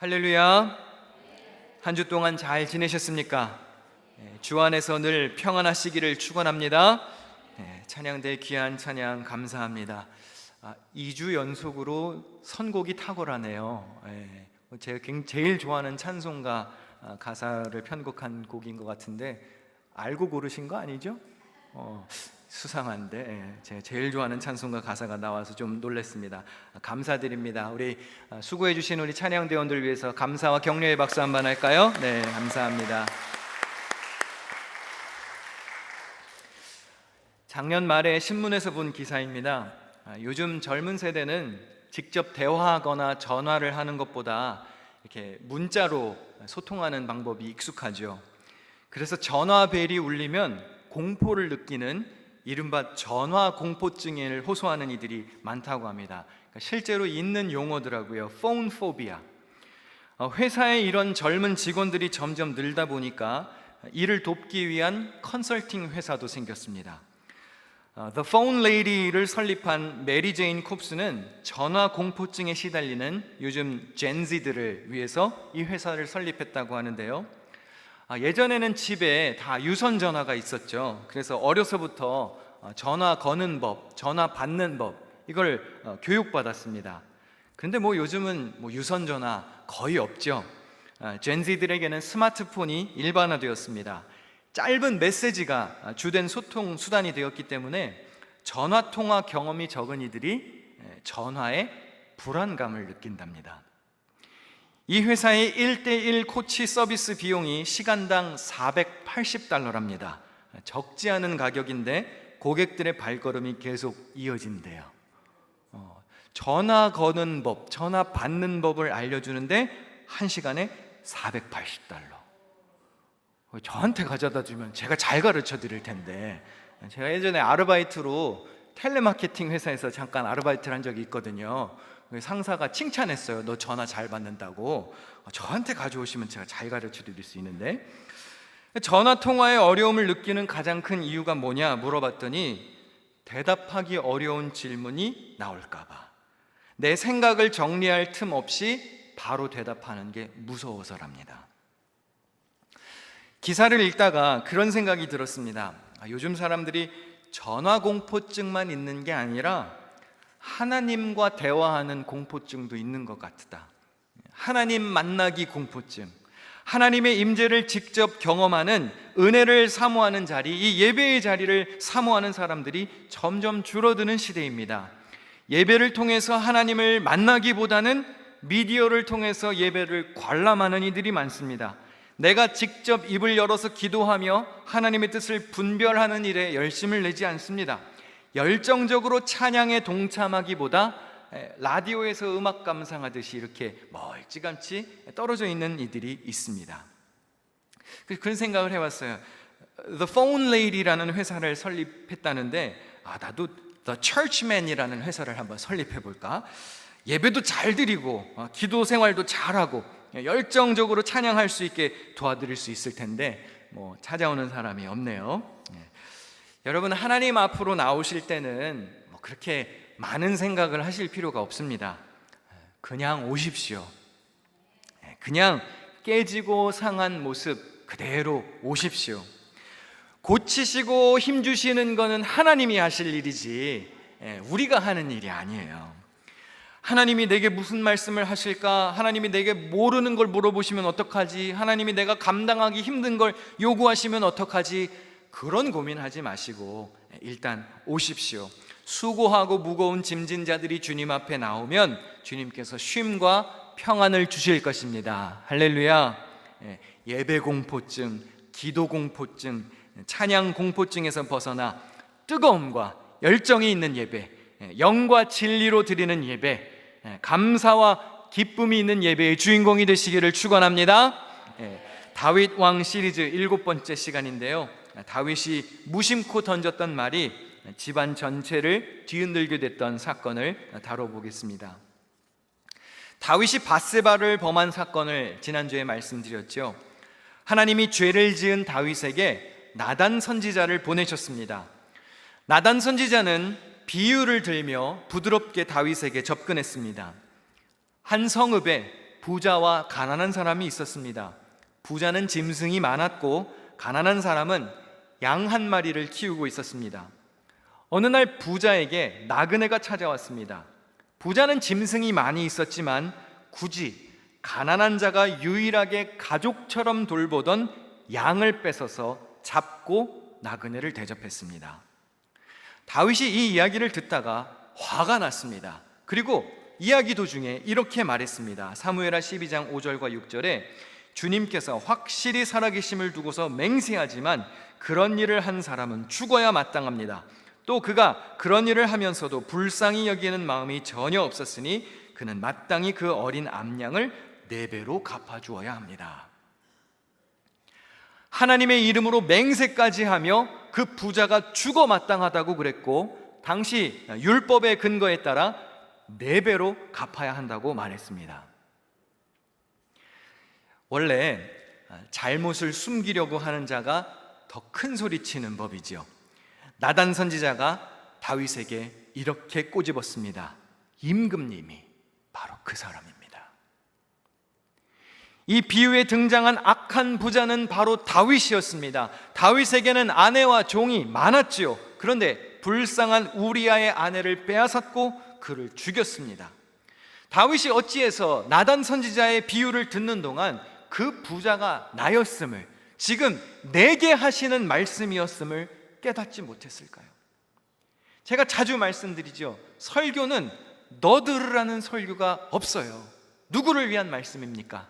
할렐루야. 한 주 동안 잘 지내셨습니까? 주 안에서 늘 평안하시기를 축원합니다. 찬양대 귀한 찬양 감사합니다. 2주 연속으로 선곡이 탁월하네요. 제가 제일 좋아하는 찬송가 가사를 편곡한 곡인 것 같은데 알고 고르신 거 아니죠? 수상한데 제가 제일 좋아하는 찬송가 가사가 나와서 좀 놀랐습니다. 감사드립니다. 우리 수고해 주신 우리 찬양대원들 위해서 감사와 격려의 박수 한번 할까요? 네, 감사합니다. 작년 말에 신문에서 본 기사입니다. 요즘 젊은 세대는 직접 대화하거나 전화를 하는 것보다 이렇게 문자로 소통하는 방법이 익숙하죠. 그래서 전화벨이 울리면 공포를 느끼는 이른바 전화 공포증을 호소하는 이들이 많다고 합니다. 그러니까 실제로 있는 용어더라고요. 폰 포비아. 회사에 이런 젊은 직원들이 점점 늘다 보니까 이를 돕기 위한 컨설팅 회사도 생겼습니다. The Phone Lady를 설립한 메리 제인 콥스는 전화 공포증에 시달리는 요즘 젠지들을 위해서 이 회사를 설립했다고 하는데요. 예전에는 집에 다 유선 전화가 있었죠. 그래서 어려서부터 전화 거는 법, 전화 받는 법 이걸 교육받았습니다. 그런데 요즘은 유선 전화 거의 없죠. 젠지들에게는 스마트폰이 일반화되었습니다. 짧은 메시지가 주된 소통 수단이 되었기 때문에 전화 통화 경험이 적은 이들이 전화에 불안감을 느낀답니다. 이 회사의 1:1 코치 서비스 비용이 시간당 $480랍니다. 적지 않은 가격인데 고객들의 발걸음이 계속 이어진대요. 전화 거는 법, 전화 받는 법을 알려주는데 1시간에 $480. 저한테 가져다 주면 제가 잘 가르쳐 드릴 텐데. 제가 예전에 아르바이트로 텔레마케팅 회사에서 잠깐 아르바이트를 한 적이 있거든요. 상사가 칭찬했어요. 너 전화 잘 받는다고. 저한테 가져오시면 제가 잘 가르쳐 드릴 수 있는데, 전화 통화에 어려움을 느끼는 가장 큰 이유가 뭐냐 물어봤더니 대답하기 어려운 질문이 나올까 봐, 내 생각을 정리할 틈 없이 바로 대답하는 게 무서워서랍니다. 기사를 읽다가 그런 생각이 들었습니다. 요즘 사람들이 전화 공포증만 있는 게 아니라 하나님과 대화하는 공포증도 있는 것 같다. 하나님 만나기 공포증, 하나님의 임재를 직접 경험하는 은혜를 사모하는 자리, 이 예배의 자리를 사모하는 사람들이 점점 줄어드는 시대입니다. 예배를 통해서 하나님을 만나기보다는 미디어를 통해서 예배를 관람하는 이들이 많습니다. 내가 직접 입을 열어서 기도하며 하나님의 뜻을 분별하는 일에 열심을 내지 않습니다. 열정적으로 찬양에 동참하기보다 라디오에서 음악 감상하듯이 이렇게 멀찌감치 떨어져 있는 이들이 있습니다. 그런 생각을 해봤어요. The Phone Lady라는 회사를 설립했다는데 나도 The Churchman이라는 회사를 한번 설립해볼까? 예배도 잘 드리고 기도 생활도 잘하고 열정적으로 찬양할 수 있게 도와드릴 수 있을 텐데 찾아오는 사람이 없네요. 여러분, 하나님 앞으로 나오실 때는 그렇게 많은 생각을 하실 필요가 없습니다. 그냥 오십시오. 그냥 깨지고 상한 모습 그대로 오십시오. 고치시고 힘주시는 것은 하나님이 하실 일이지 우리가 하는 일이 아니에요. 하나님이 내게 무슨 말씀을 하실까? 하나님이 내게 모르는 걸 물어보시면 어떡하지? 하나님이 내가 감당하기 힘든 걸 요구하시면 어떡하지? 그런 고민하지 마시고 일단 오십시오. 수고하고 무거운 짐진 자들이 주님 앞에 나오면 주님께서 쉼과 평안을 주실 것입니다. 할렐루야. 예배 공포증, 기도 공포증, 찬양 공포증에서 벗어나 뜨거움과 열정이 있는 예배, 영과 진리로 드리는 예배, 감사와 기쁨이 있는 예배의 주인공이 되시기를 축원합니다. 다윗 왕 시리즈 7번째 시간인데요, 다윗이 무심코 던졌던 말이 집안 전체를 뒤흔들게 됐던 사건을 다뤄보겠습니다. 다윗이 밧세바를 범한 사건을 지난주에 말씀드렸죠. 하나님이 죄를 지은 다윗에게 나단 선지자를 보내셨습니다. 나단 선지자는 비유를 들며 부드럽게 다윗에게 접근했습니다. 한 성읍에 부자와 가난한 사람이 있었습니다. 부자는 짐승이 많았고 가난한 사람은 양 한 마리를 키우고 있었습니다. 어느 날 부자에게 나그네가 찾아왔습니다. 부자는 짐승이 많이 있었지만 굳이 가난한 자가 유일하게 가족처럼 돌보던 양을 뺏어서 잡고 나그네를 대접했습니다. 다윗이 이 이야기를 듣다가 화가 났습니다. 그리고 이야기 도중에 이렇게 말했습니다. 사무엘하 12장 5절과 6절에 주님께서 확실히 살아계심을 두고서 맹세하지만 그런 일을 한 사람은 죽어야 마땅합니다. 또 그가 그런 일을 하면서도 불쌍히 여기는 마음이 전혀 없었으니 그는 마땅히 그 어린 암양을 4배로 갚아주어야 합니다. 하나님의 이름으로 맹세까지 하며 그 부자가 죽어 마땅하다고 그랬고 당시 율법의 근거에 따라 4배로 갚아야 한다고 말했습니다. 원래 잘못을 숨기려고 하는 자가 더 큰 소리 치는 법이지요. 나단 선지자가 다윗에게 이렇게 꼬집었습니다. 임금님이 바로 그 사람입니다. 이 비유에 등장한 악한 부자는 바로 다윗이었습니다. 다윗에게는 아내와 종이 많았지요. 그런데 불쌍한 우리아의 아내를 빼앗았고 그를 죽였습니다. 다윗이 어찌해서 나단 선지자의 비유를 듣는 동안 그 부자가 나였음을, 지금 내게 하시는 말씀이었음을 깨닫지 못했을까요? 제가 자주 말씀드리죠. 설교는 너 들으라는 설교가 없어요. 누구를 위한 말씀입니까?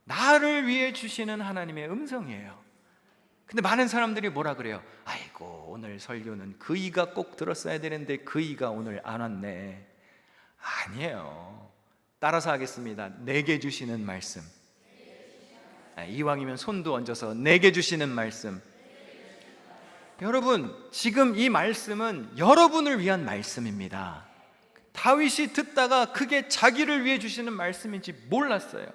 나를 위해 주시는 하나님의 음성이에요. 근데 많은 사람들이 뭐라 그래요? 아이고, 오늘 설교는 그 이가 꼭 들었어야 되는데 그 이가 오늘 안 왔네. 아니에요. 따라서 하겠습니다. 내게 주시는 말씀. 이왕이면 손도 얹어서 내게 주시는 말씀. 여러분, 지금 이 말씀은 여러분을 위한 말씀입니다. 다윗이 듣다가 그게 자기를 위해 주시는 말씀인지 몰랐어요.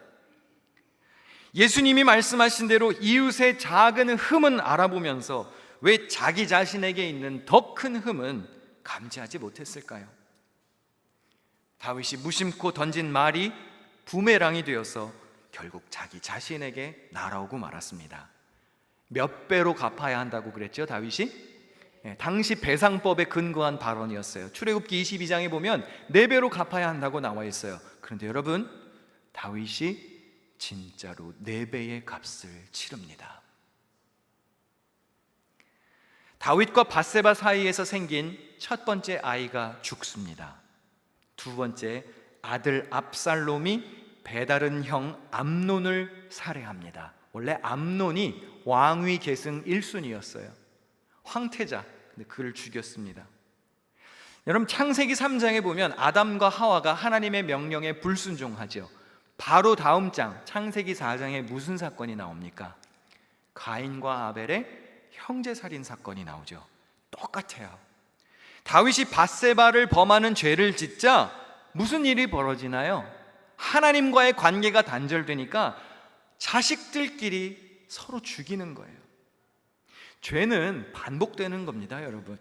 예수님이 말씀하신 대로 이웃의 작은 흠은 알아보면서 왜 자기 자신에게 있는 더 큰 흠은 감지하지 못했을까요? 다윗이 무심코 던진 말이 부메랑이 되어서 결국 자기 자신에게 날아오고 말았습니다. 몇 배로 갚아야 한다고 그랬죠, 다윗이? 당시 배상법에 근거한 발언이었어요. 출애굽기 22장에 보면 4배로 갚아야 한다고 나와 있어요. 그런데 여러분, 다윗이 진짜로 4배의 값을 치릅니다. 다윗과 밧세바 사이에서 생긴 첫 번째 아이가 죽습니다. 두 번째, 아들 압살롬이 배다른 형 암논을 살해합니다. 원래 암논이 왕위 계승 1순위였어요. 황태자, 근데 그를 죽였습니다. 여러분, 창세기 3장에 보면 아담과 하와가 하나님의 명령에 불순종하죠. 바로 다음 장 창세기 4장에 무슨 사건이 나옵니까? 가인과 아벨의 형제살인 사건이 나오죠. 똑같아요. 다윗이 밧세바를 범하는 죄를 짓자 무슨 일이 벌어지나요? 하나님과의 관계가 단절되니까 자식들끼리 서로 죽이는 거예요. 죄는 반복되는 겁니다, 여러분.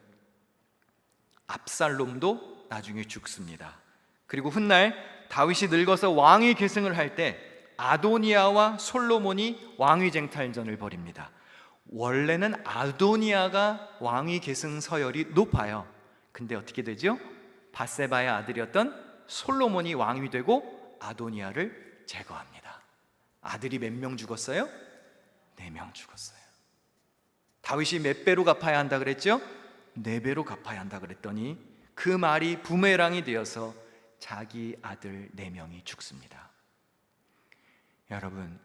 압살롬도 나중에 죽습니다. 그리고 훗날 다윗이 늙어서 왕위 계승을 할 때 아도니아와 솔로몬이 왕위 쟁탈전을 벌입니다. 원래는 아도니아가 왕위 계승 서열이 높아요. 근데 어떻게 되죠? 밧세바의 아들이었던 솔로몬이 왕이 되고 아도니아를 제거합니다. 아들이 몇 명 죽었어요? 4명 죽었어요. 다윗이 몇 배로 갚아야 한다 그랬죠? 4배로 갚아야 한다 그랬더니 그 말이 부메랑이 되어서 자기 아들 4명이 죽습니다. 여러분,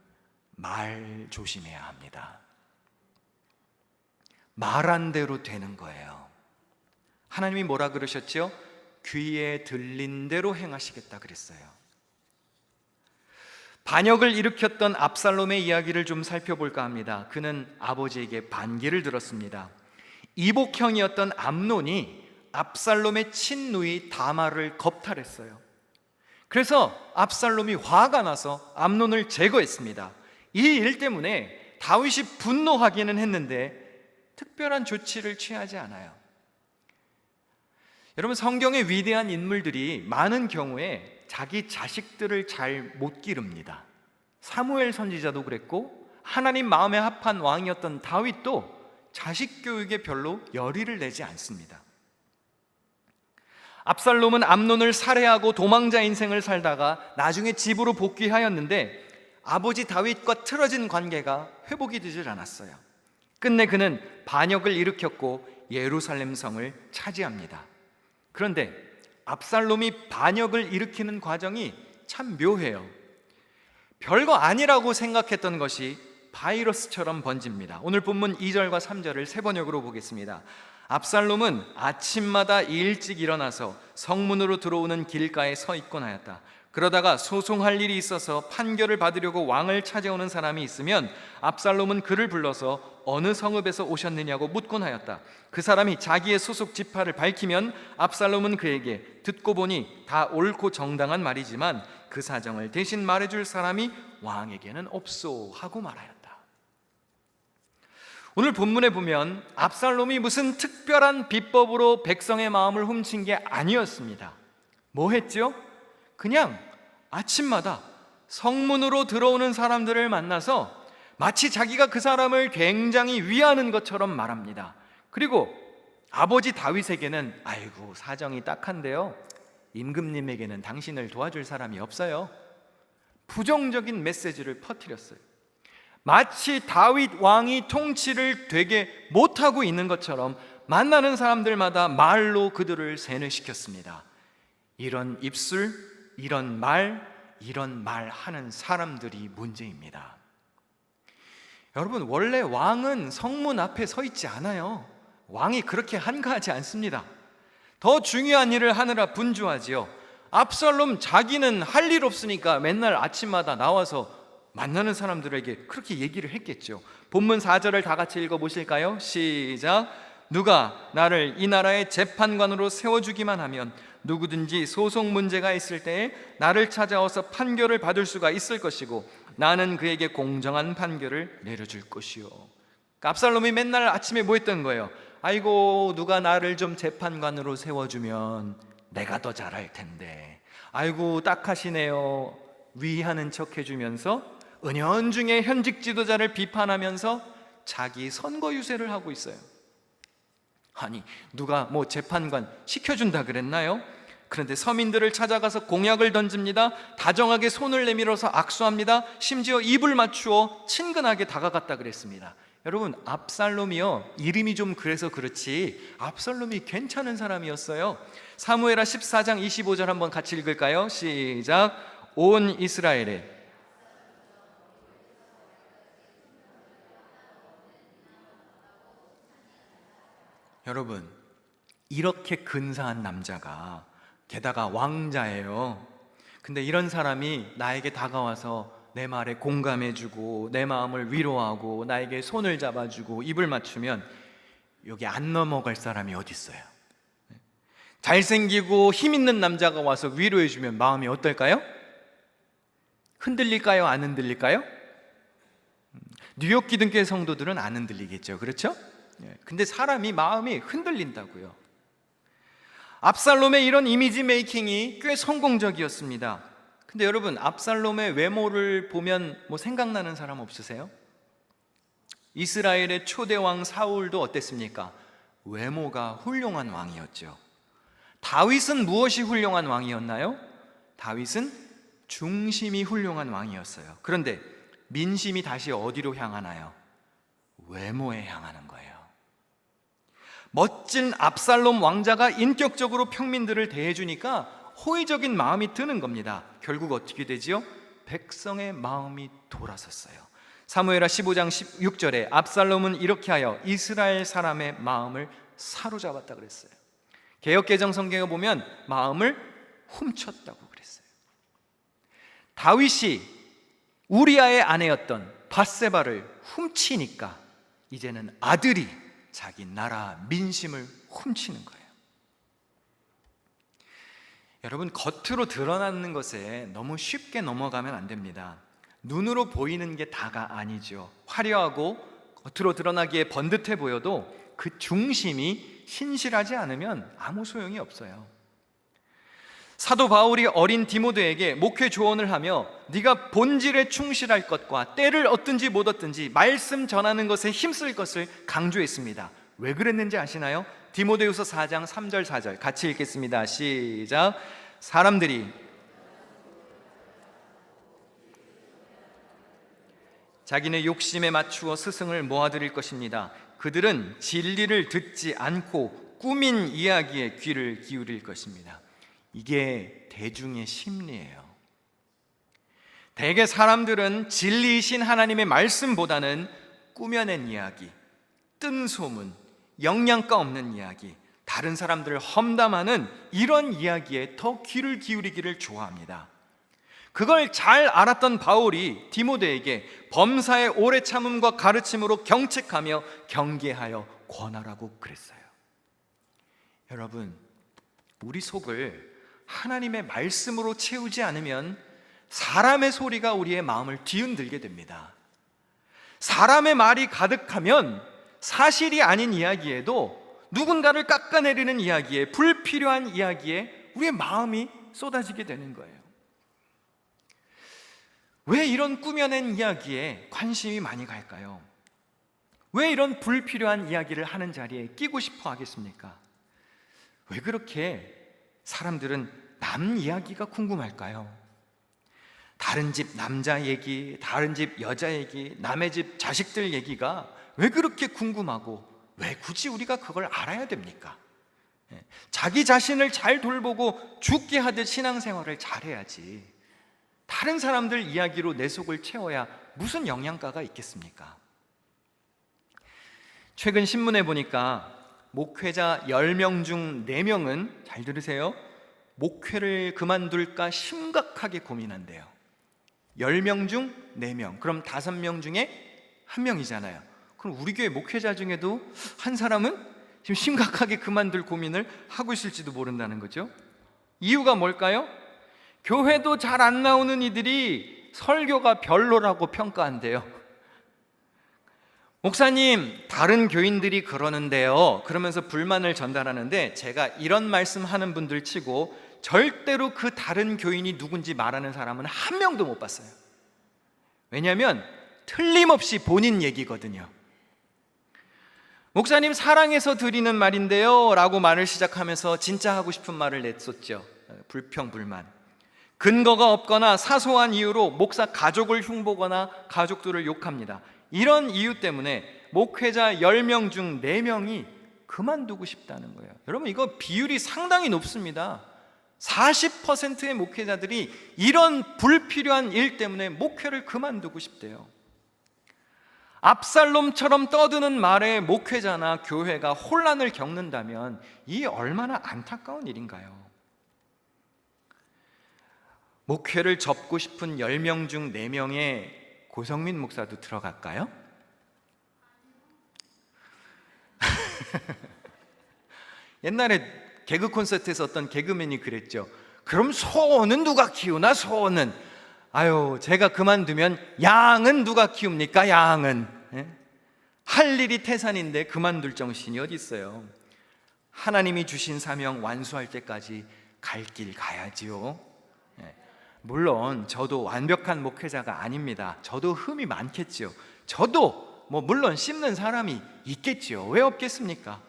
말 조심해야 합니다. 말한 대로 되는 거예요. 하나님이 뭐라 그러셨죠? 귀에 들린 대로 행하시겠다 그랬어요. 반역을 일으켰던 압살롬의 이야기를 좀 살펴볼까 합니다. 그는 아버지에게 반기를 들었습니다. 이복형이었던 암논이 압살롬의 친누이 다말을 겁탈했어요. 그래서 압살롬이 화가 나서 암논을 제거했습니다. 이 일 때문에 다윗이 분노하기는 했는데 특별한 조치를 취하지 않아요. 여러분, 성경의 위대한 인물들이 많은 경우에 자기 자식들을 잘 못 기릅니다. 사무엘 선지자도 그랬고 하나님 마음에 합한 왕이었던 다윗도 자식 교육에 별로 열의를 내지 않습니다. 압살롬은 암논을 살해하고 도망자 인생을 살다가 나중에 집으로 복귀하였는데 아버지 다윗과 틀어진 관계가 회복이 되질 않았어요. 끝내 그는 반역을 일으켰고 예루살렘 성을 차지합니다. 그런데 압살롬이 반역을 일으키는 과정이 참 묘해요. 별거 아니라고 생각했던 것이 바이러스처럼 번집니다. 오늘 본문 2절과 3절을 세 번역으로 보겠습니다. 압살롬은 아침마다 일찍 일어나서 성문으로 들어오는 길가에 서 있곤 하였다. 그러다가 소송할 일이 있어서 판결을 받으려고 왕을 찾아오는 사람이 있으면 압살롬은 그를 불러서 어느 성읍에서 오셨느냐고 묻곤 하였다. 그 사람이 자기의 소속 지파를 밝히면 압살롬은 그에게 듣고 보니 다 옳고 정당한 말이지만 그 사정을 대신 말해줄 사람이 왕에게는 없소 하고 말하였다. 오늘 본문에 보면 압살롬이 무슨 특별한 비법으로 백성의 마음을 훔친 게 아니었습니다. 뭐 했죠? 그냥 아침마다 성문으로 들어오는 사람들을 만나서 마치 자기가 그 사람을 굉장히 위하는 것처럼 말합니다. 그리고 아버지 다윗에게는 아이고 사정이 딱한데요, 임금님에게는 당신을 도와줄 사람이 없어요. 부정적인 메시지를 퍼뜨렸어요. 마치 다윗 왕이 통치를 되게 못하고 있는 것처럼 만나는 사람들마다 말로 그들을 세뇌시켰습니다. 이런 입술, 이런 말 하는 사람들이 문제입니다. 여러분, 원래 왕은 성문 앞에 서 있지 않아요. 왕이 그렇게 한가하지 않습니다. 더 중요한 일을 하느라 분주하지요. 압살롬 자기는 할 일 없으니까 맨날 아침마다 나와서 만나는 사람들에게 그렇게 얘기를 했겠죠. 본문 4절을 다 같이 읽어보실까요? 시작. 누가 나를 이 나라의 재판관으로 세워주기만 하면 누구든지 소송 문제가 있을 때에 나를 찾아와서 판결을 받을 수가 있을 것이고 나는 그에게 공정한 판결을 내려줄 것이요. 그러니까 압살롬이 맨날 아침에 뭐 했던 거예요? 아이고 누가 나를 좀 재판관으로 세워주면 내가 더 잘할 텐데, 아이고 딱하시네요 위하는 척 해주면서 은연중에 현직 지도자를 비판하면서 자기 선거 유세를 하고 있어요. 아니 누가 뭐 재판관 시켜준다 그랬나요? 그런데 서민들을 찾아가서 공약을 던집니다. 다정하게 손을 내밀어서 악수합니다. 심지어 입을 맞추어 친근하게 다가갔다 그랬습니다. 여러분, 압살롬이요, 이름이 좀 그래서 그렇지 압살롬이 괜찮은 사람이었어요. 사무엘하 14장 25절 한번 같이 읽을까요? 시작. 온 이스라엘에 여러분, 이렇게 근사한 남자가 게다가 왕자예요. 근데 이런 사람이 나에게 다가와서 내 말에 공감해주고 내 마음을 위로하고 나에게 손을 잡아주고 입을 맞추면 여기 안 넘어갈 사람이 어디 있어요? 잘생기고 힘있는 남자가 와서 위로해주면 마음이 어떨까요? 흔들릴까요? 안 흔들릴까요? 뉴욕 기둥교회 성도들은 안 흔들리겠죠, 그렇죠? 근데 사람이 마음이 흔들린다고요. 압살롬의 이런 이미지 메이킹이 꽤 성공적이었습니다. 근데 여러분, 압살롬의 외모를 보면 뭐 생각나는 사람 없으세요? 이스라엘의 초대 왕 사울도 어땠습니까? 외모가 훌륭한 왕이었죠. 다윗은 무엇이 훌륭한 왕이었나요? 다윗은 중심이 훌륭한 왕이었어요. 그런데 민심이 다시 어디로 향하나요? 외모에 향하는 거예요. 멋진 압살롬 왕자가 인격적으로 평민들을 대해주니까 호의적인 마음이 드는 겁니다. 결국 어떻게 되지요? 백성의 마음이 돌아섰어요. 사무엘하 15장 16절에 압살롬은 이렇게 하여 이스라엘 사람의 마음을 사로잡았다 그랬어요. 개역개정 성경에 보면 마음을 훔쳤다고 그랬어요. 다윗이 우리아의 아내였던 밧세바를 훔치니까 이제는 아들이 자기 나라 민심을 훔치는 거예요. 여러분, 겉으로 드러나는 것에 너무 쉽게 넘어가면 안 됩니다. 눈으로 보이는 게 다가 아니죠. 화려하고 겉으로 드러나기에 번듯해 보여도 그 중심이 신실하지 않으면 아무 소용이 없어요. 사도 바울이 어린 디모데에게 목회 조언을 하며 네가 본질에 충실할 것과 때를 얻든지 못 얻든지 말씀 전하는 것에 힘쓸 것을 강조했습니다. 왜 그랬는지 아시나요? 디모데후서 4장 3절 4절 같이 읽겠습니다. 시작. 사람들이 자기네 욕심에 맞추어 스승을 모아들일 것입니다. 그들은 진리를 듣지 않고 꾸민 이야기에 귀를 기울일 것입니다. 이게 대중의 심리예요. 대개 사람들은 진리이신 하나님의 말씀보다는 꾸며낸 이야기, 뜬 소문, 영양가 없는 이야기, 다른 사람들을 험담하는 이런 이야기에 더 귀를 기울이기를 좋아합니다. 그걸 잘 알았던 바울이 디모데에게 범사의 오래 참음과 가르침으로 경책하며 경계하여 권하라고 그랬어요. 여러분, 우리 속을 하나님의 말씀으로 채우지 않으면 사람의 소리가 우리의 마음을 뒤흔들게 됩니다. 사람의 말이 가득하면 사실이 아닌 이야기에도 누군가를 깎아내리는 이야기에, 불필요한 이야기에 우리의 마음이 쏟아지게 되는 거예요. 왜 이런 꾸며낸 이야기에 관심이 많이 갈까요? 왜 이런 불필요한 이야기를 하는 자리에 끼고 싶어 하겠습니까? 왜 그렇게 사람들은 남 이야기가 궁금할까요? 다른 집 남자 얘기, 다른 집 여자 얘기, 남의 집 자식들 얘기가 왜 그렇게 궁금하고 왜 굳이 우리가 그걸 알아야 됩니까? 자기 자신을 잘 돌보고 죽게 하듯 신앙생활을 잘해야지 다른 사람들 이야기로 내 속을 채워야 무슨 영양가가 있겠습니까? 최근 신문에 보니까 목회자 10명 중 4명은, 잘 들으세요, 목회를 그만둘까 심각하게 고민한대요. 10명 중 4명, 그럼 5명 중에 1명이잖아요. 그럼 우리 교회 목회자 중에도 한 사람은 지금 심각하게 그만둘 고민을 하고 있을지도 모른다는 거죠. 이유가 뭘까요? 교회도 잘 안 나오는 이들이 설교가 별로라고 평가한대요. 목사님, 다른 교인들이 그러는데요, 그러면서 불만을 전달하는데 제가 이런 말씀하는 분들 치고 절대로 그 다른 교인이 누군지 말하는 사람은 한 명도 못 봤어요. 왜냐하면 틀림없이 본인 얘기거든요. 목사님, 사랑해서 드리는 말인데요 라고 말을 시작하면서 진짜 하고 싶은 말을 냈었죠. 불평, 불만. 근거가 없거나 사소한 이유로 목사 가족을 흉보거나 가족들을 욕합니다. 이런 이유 때문에 목회자 10명 중 4명이 그만두고 싶다는 거예요. 여러분, 이거 비율이 상당히 높습니다. 40%의 목회자들이 이런 불필요한 일 때문에 목회를 그만두고 싶대요. 압살롬처럼 떠드는 말에 목회자나 교회가 혼란을 겪는다면 이 얼마나 안타까운 일인가요? 목회를 접고 싶은 10명 중 4명의 고성민 목사도 들어갈까요? 옛날에 개그 콘서트에서 어떤 개그맨이 그랬죠. 그럼 소는 누가 키우나, 소는? 아유, 제가 그만두면 양은 누가 키웁니까, 양은? 예? 할 일이 태산인데 그만둘 정신이 어디 있어요? 하나님이 주신 사명 완수할 때까지 갈 길 가야지요. 예. 물론 저도 완벽한 목회자가 아닙니다. 저도 흠이 많겠죠. 저도 물론 씹는 사람이 있겠죠. 왜 없겠습니까?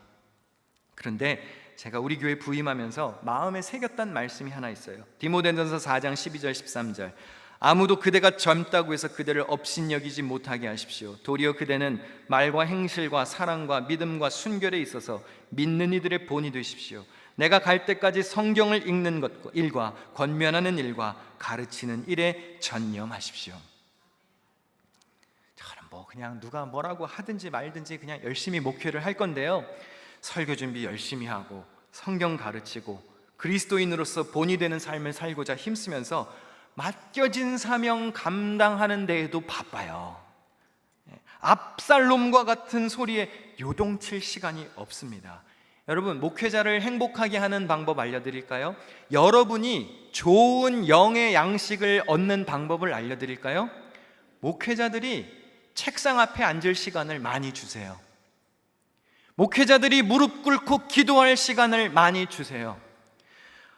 그런데 제가 우리 교회 부임하면서 마음에 새겼던 말씀이 하나 있어요. 디모데전서 4장 12절 13절. 아무도 그대가 젊다고 해서 그대를 업신여기지 못하게 하십시오. 도리어 그대는 말과 행실과 사랑과 믿음과 순결에 있어서 믿는 이들의 본이 되십시오. 내가 갈 때까지 성경을 읽는 것과 일과 권면하는 일과 가르치는 일에 전념하십시오. 저는 그냥 누가 뭐라고 하든지 말든지 그냥 열심히 목회를 할 건데요, 설교 준비 열심히 하고 성경 가르치고 그리스도인으로서 본이 되는 삶을 살고자 힘쓰면서 맡겨진 사명 감당하는 데에도 바빠요. 압살롬과 같은 소리에 요동칠 시간이 없습니다. 여러분, 목회자를 행복하게 하는 방법 알려드릴까요? 여러분이 좋은 영의 양식을 얻는 방법을 알려드릴까요? 목회자들이 책상 앞에 앉을 시간을 많이 주세요. 목회자들이 무릎 꿇고 기도할 시간을 많이 주세요.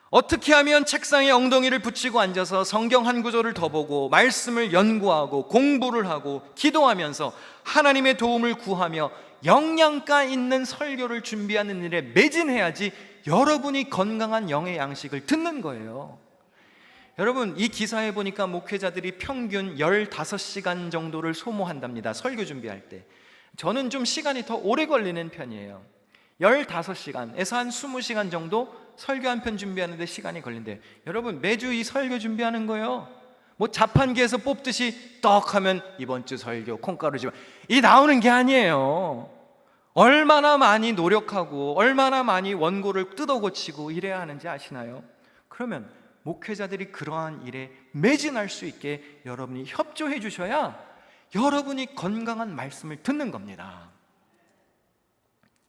어떻게 하면 책상에 엉덩이를 붙이고 앉아서 성경 한 구절을 더 보고 말씀을 연구하고 공부를 하고 기도하면서 하나님의 도움을 구하며 영양가 있는 설교를 준비하는 일에 매진해야지 여러분이 건강한 영의 양식을 듣는 거예요. 여러분, 이 기사에 보니까 목회자들이 평균 15시간 정도를 소모한답니다. 설교 준비할 때. 저는 좀 시간이 더 오래 걸리는 편이에요. 15시간에서 한 20시간 정도 설교 한 편 준비하는데 시간이 걸린대요. 여러분, 매주 이 설교 준비하는 거예요. 뭐 자판기에서 뽑듯이 떡 하면 이번 주 설교 콩가루 집안 이 나오는 게 아니에요. 얼마나 많이 노력하고 얼마나 많이 원고를 뜯어 고치고 이래야 하는지 아시나요? 그러면 목회자들이 그러한 일에 매진할 수 있게 여러분이 협조해 주셔야 여러분이 건강한 말씀을 듣는 겁니다.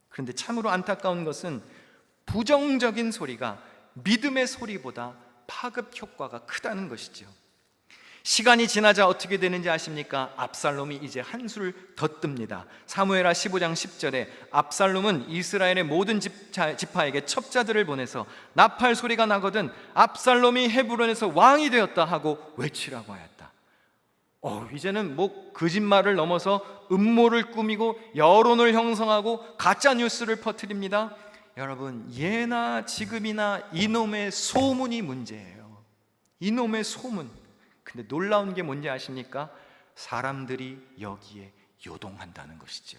그런데 참으로 안타까운 것은 부정적인 소리가 믿음의 소리보다 파급 효과가 크다는 것이죠. 시간이 지나자 어떻게 되는지 아십니까? 압살롬이 이제 한술 더 뜹니다. 사무엘하 15장 10절에 압살롬은 이스라엘의 모든 지파에게 첩자들을 보내서 나팔 소리가 나거든 압살롬이 헤브론에서 왕이 되었다 하고 외치라고 하였다. 이제는 뭐 거짓말을 넘어서 음모를 꾸미고 여론을 형성하고 가짜 뉴스를 퍼뜨립니다. 여러분, 예나 지금이나 이놈의 소문이 문제예요. 이놈의 소문. 근데 놀라운 게 뭔지 아십니까? 사람들이 여기에 요동한다는 것이죠.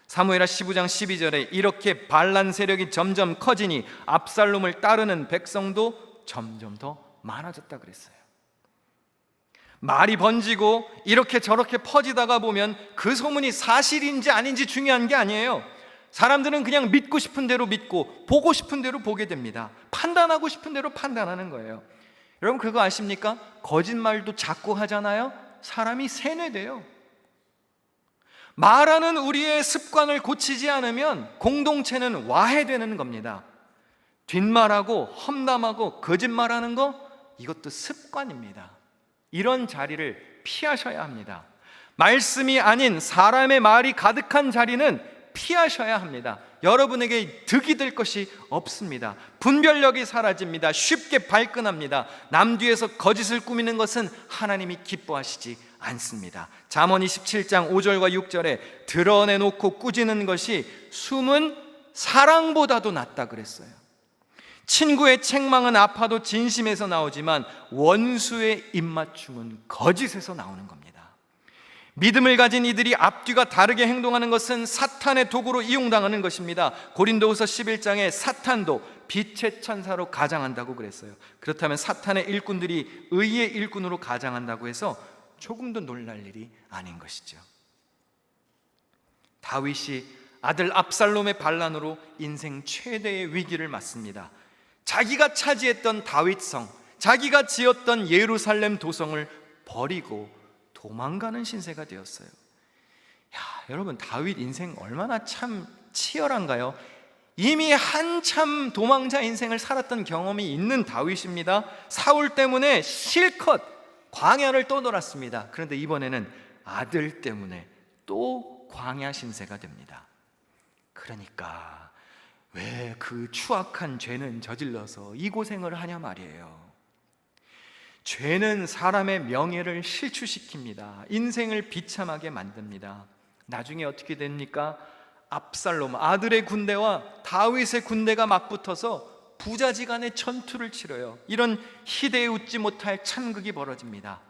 사무엘하 15장 12절에 이렇게 반란 세력이 점점 커지니 압살롬을 따르는 백성도 점점 더 많아졌다 그랬어요. 말이 번지고 이렇게 저렇게 퍼지다가 보면 그 소문이 사실인지 아닌지 중요한 게 아니에요. 사람들은 그냥 믿고 싶은 대로 믿고 보고 싶은 대로 보게 됩니다. 판단하고 싶은 대로 판단하는 거예요. 여러분, 그거 아십니까? 거짓말도 자꾸 하잖아요. 사람이 세뇌돼요. 말하는 우리의 습관을 고치지 않으면 공동체는 와해되는 겁니다. 뒷말하고 험담하고 거짓말하는 거, 이것도 습관입니다. 이런 자리를 피하셔야 합니다. 말씀이 아닌 사람의 말이 가득한 자리는 피하셔야 합니다. 여러분에게 득이 될 것이 없습니다. 분별력이 사라집니다. 쉽게 발끈합니다. 남 뒤에서 거짓을 꾸미는 것은 하나님이 기뻐하시지 않습니다. 잠언 27장 5절과 6절에 드러내놓고 꾸짖는 것이 숨은 사랑보다도 낫다 그랬어요. 친구의 책망은 아파도 진심에서 나오지만 원수의 입맞춤은 거짓에서 나오는 겁니다. 믿음을 가진 이들이 앞뒤가 다르게 행동하는 것은 사탄의 도구로 이용당하는 것입니다. 고린도후서 11장에 사탄도 빛의 천사로 가장한다고 그랬어요. 그렇다면 사탄의 일꾼들이 의의 일꾼으로 가장한다고 해서 조금도 놀랄 일이 아닌 것이죠. 다윗이 아들 압살롬의 반란으로 인생 최대의 위기를 맞습니다. 자기가 차지했던 다윗성, 자기가 지었던 예루살렘 도성을 버리고 도망가는 신세가 되었어요. 여러분, 다윗 인생 얼마나 참 치열한가요? 이미 한참 도망자 인생을 살았던 경험이 있는 다윗입니다. 사울 때문에 실컷 광야를 떠돌았습니다. 그런데 이번에는 아들 때문에 또 광야 신세가 됩니다. 그러니까 왜 그 추악한 죄는 저질러서 이 고생을 하냐 말이에요. 죄는 사람의 명예를 실추시킵니다. 인생을 비참하게 만듭니다. 나중에 어떻게 됩니까? 압살롬 아들의 군대와 다윗의 군대가 맞붙어서 부자지간의 전투를 치러요. 이런 희대에 웃지 못할 찬극이 벌어집니다.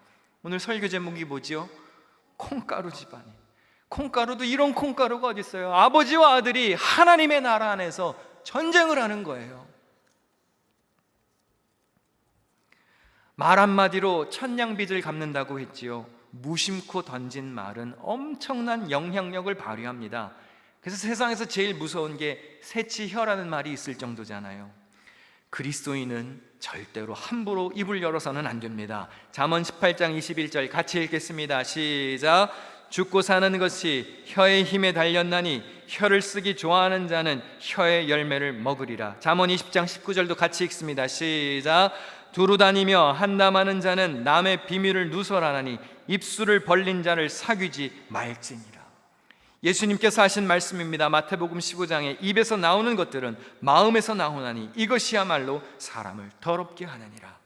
오늘 설교 제목이 뭐지요? 콩가루 집안이. 콩가루도 이런 콩가루가 어디 있어요? 아버지와 아들이 하나님의 나라 안에서 전쟁을 하는 거예요. 말 한마디로 천냥빚을 갚는다고 했지요. 무심코 던진 말은 엄청난 영향력을 발휘합니다. 그래서 세상에서 제일 무서운 게 새치혀라는 말이 있을 정도잖아요. 그리스도인은 절대로 함부로 입을 열어서는 안 됩니다. 잠언 18장 21절 같이 읽겠습니다. 시작. 죽고 사는 것이 혀의 힘에 달렸나니 혀를 쓰기 좋아하는 자는 혀의 열매를 먹으리라. 잠언 20장 19절도 같이 읽습니다. 시작. 두루 다니며 한담하는 자는 남의 비밀을 누설하나니 입술을 벌린 자를 사귀지 말지니라. 예수님께서 하신 말씀입니다. 마태복음 15장에 입에서 나오는 것들은 마음에서 나오나니 이것이야말로 사람을 더럽게 하느니라.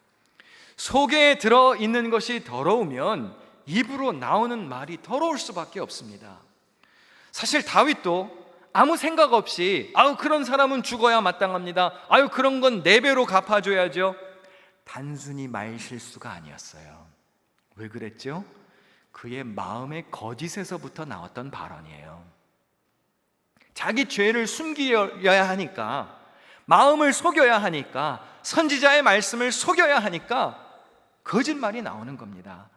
속에 들어있는 것이 더러우면 입으로 나오는 말이 더러울 수밖에 없습니다. 사실 다윗도 아무 생각 없이 그런 사람은 죽어야 마땅합니다, 그런 건 4배로 갚아줘야죠, 단순히 말실수가 아니었어요. 왜 그랬죠? 그의 마음의 거짓에서부터 나왔던 발언이에요. 자기 죄를 숨겨야 하니까, 마음을 속여야 하니까, 선지자의 말씀을 속여야 하니까 거짓말이 나오는 겁니다.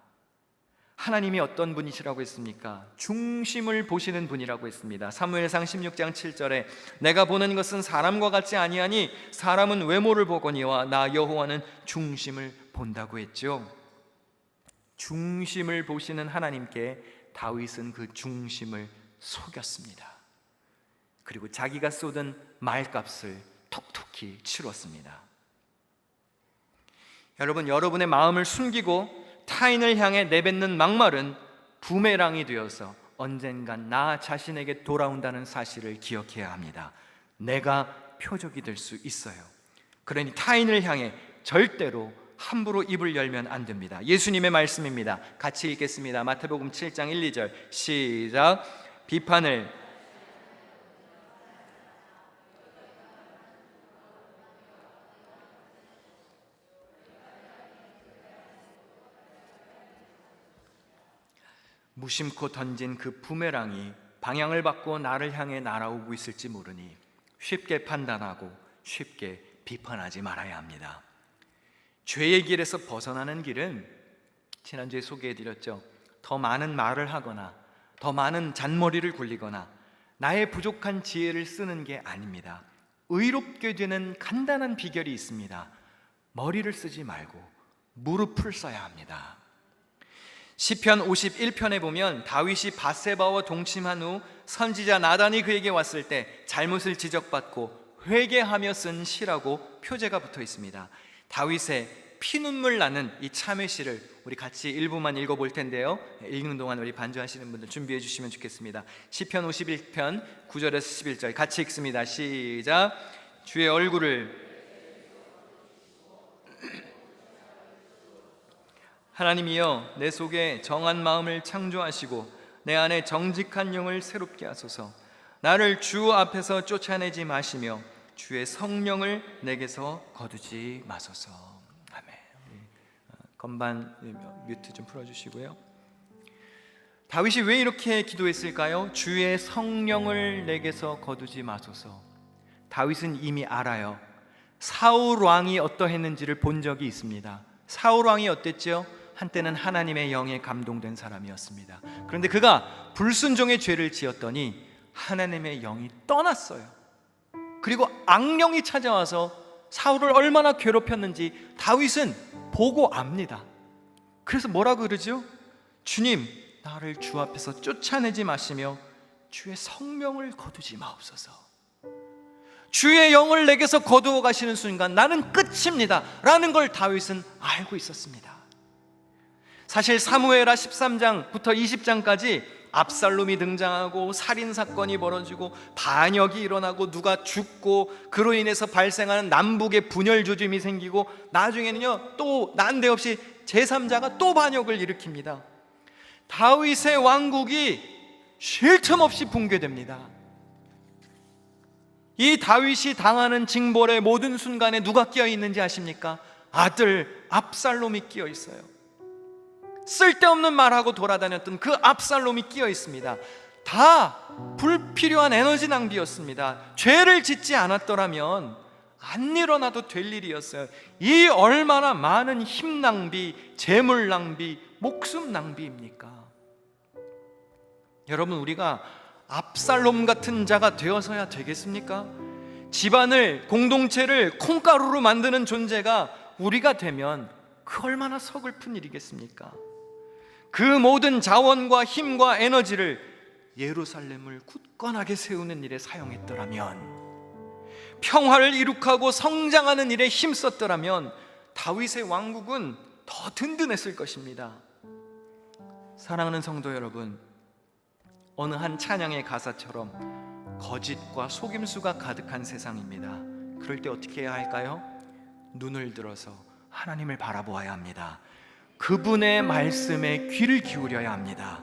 하나님이 어떤 분이시라고 했습니까? 중심을 보시는 분이라고 했습니다. 사무엘상 16장 7절에 내가 보는 것은 사람과 같지 아니하니 사람은 외모를 보거니와 나 여호와는 중심을 본다고 했죠. 중심을 보시는 하나님께 다윗은 그 중심을 속였습니다. 그리고 자기가 쏟은 말값을 톡톡히 치렀습니다. 여러분, 여러분의 마음을 숨기고 타인을 향해 내뱉는 막말은 부메랑이 되어서 언젠간 나 자신에게 돌아온다는 사실을 기억해야 합니다. 내가 표적이 될 수 있어요. 그러니 타인을 향해 절대로 함부로 입을 열면 안 됩니다. 예수님의 말씀입니다. 같이 읽겠습니다. 마태복음 7장 1, 2절 시작. 비판을 무심코 던진 그 부메랑이 방향을 바꿔 나를 향해 날아오고 있을지 모르니 쉽게 판단하고 쉽게 비판하지 말아야 합니다. 죄의 길에서 벗어나는 길은 지난주에 소개해드렸죠. 더 많은 말을 하거나 더 많은 잔머리를 굴리거나 나의 부족한 지혜를 쓰는 게 아닙니다. 의롭게 되는 간단한 비결이 있습니다. 머리를 쓰지 말고 무릎을 써야 합니다. 시편 51편에 보면 다윗이 밧세바와 동침한 후 선지자 나단이 그에게 왔을 때 잘못을 지적받고 회개하며 쓴 시라고 표제가 붙어 있습니다. 다윗의 피눈물 나는 이 참회시를 우리 같이 일부만 읽어볼 텐데요, 읽는 동안 우리 반주하시는 분들 준비해 주시면 좋겠습니다. 시편 51편 9절에서 11절 같이 읽습니다. 시작. 주의 얼굴을 하나님이여 내 속에 정한 마음을 창조하시고 내 안에 정직한 영을 새롭게 하소서. 나를 주 앞에서 쫓아내지 마시며 주의 성령을 내게서 거두지 마소서. 아멘. 건반 뮤트 좀 풀어주시고요. 다윗이 왜 이렇게 기도했을까요? 주의 성령을 내게서 거두지 마소서. 다윗은 이미 알아요. 사울 왕이 어떠했는지를 본 적이 있습니다. 사울 왕이 어땠죠? 한때는 하나님의 영에 감동된 사람이었습니다. 그런데 그가 불순종의 죄를 지었더니 하나님의 영이 떠났어요. 그리고 악령이 찾아와서 사울을 얼마나 괴롭혔는지 다윗은 보고 압니다. 그래서 뭐라고 그러죠? 주님, 나를 주 앞에서 쫓아내지 마시며 주의 성령을 거두지 마옵소서. 주의 영을 내게서 거두어 가시는 순간 나는 끝입니다 라는 걸 다윗은 알고 있었습니다. 사실 사무엘하 13장부터 20장까지 압살롬이 등장하고 살인사건이 벌어지고 반역이 일어나고 누가 죽고 그로 인해서 발생하는 남북의 분열 조짐이 생기고 나중에는요 또 난데없이 제3자가 또 반역을 일으킵니다. 다윗의 왕국이 쉴 틈 없이 붕괴됩니다. 이 다윗이 당하는 징벌의 모든 순간에 누가 끼어 있는지 아십니까? 아들 압살롬이 끼어 있어요. 쓸데없는 말하고 돌아다녔던 그 압살롬이 끼어 있습니다. 다 불필요한 에너지 낭비였습니다. 죄를 짓지 않았더라면 안 일어나도 될 일이었어요. 이 얼마나 많은 힘 낭비, 재물 낭비, 목숨 낭비입니까? 여러분, 우리가 압살롬 같은 자가 되어서야 되겠습니까? 집안을, 공동체를 콩가루로 만드는 존재가 우리가 되면 그 얼마나 서글픈 일이겠습니까? 그 모든 자원과 힘과 에너지를 예루살렘을 굳건하게 세우는 일에 사용했더라면, 평화를 이룩하고 성장하는 일에 힘썼더라면 다윗의 왕국은 더 든든했을 것입니다. 사랑하는 성도 여러분, 어느 한 찬양의 가사처럼 거짓과 속임수가 가득한 세상입니다. 그럴 때 어떻게 해야 할까요? 눈을 들어서 하나님을 바라보아야 합니다. 그분의 말씀에 귀를 기울여야 합니다.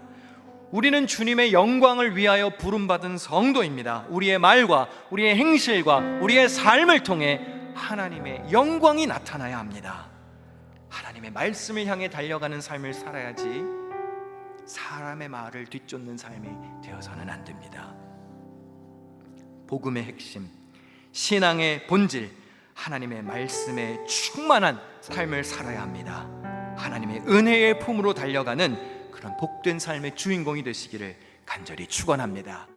우리는 주님의 영광을 위하여 부름받은 성도입니다. 우리의 말과 우리의 행실과 우리의 삶을 통해 하나님의 영광이 나타나야 합니다. 하나님의 말씀을 향해 달려가는 삶을 살아야지 사람의 말을 뒤쫓는 삶이 되어서는 안 됩니다. 복음의 핵심, 신앙의 본질, 하나님의 말씀에 충만한 삶을 살아야 합니다. 하나님의 은혜의 품으로 달려가는 그런 복된 삶의 주인공이 되시기를 간절히 축원합니다.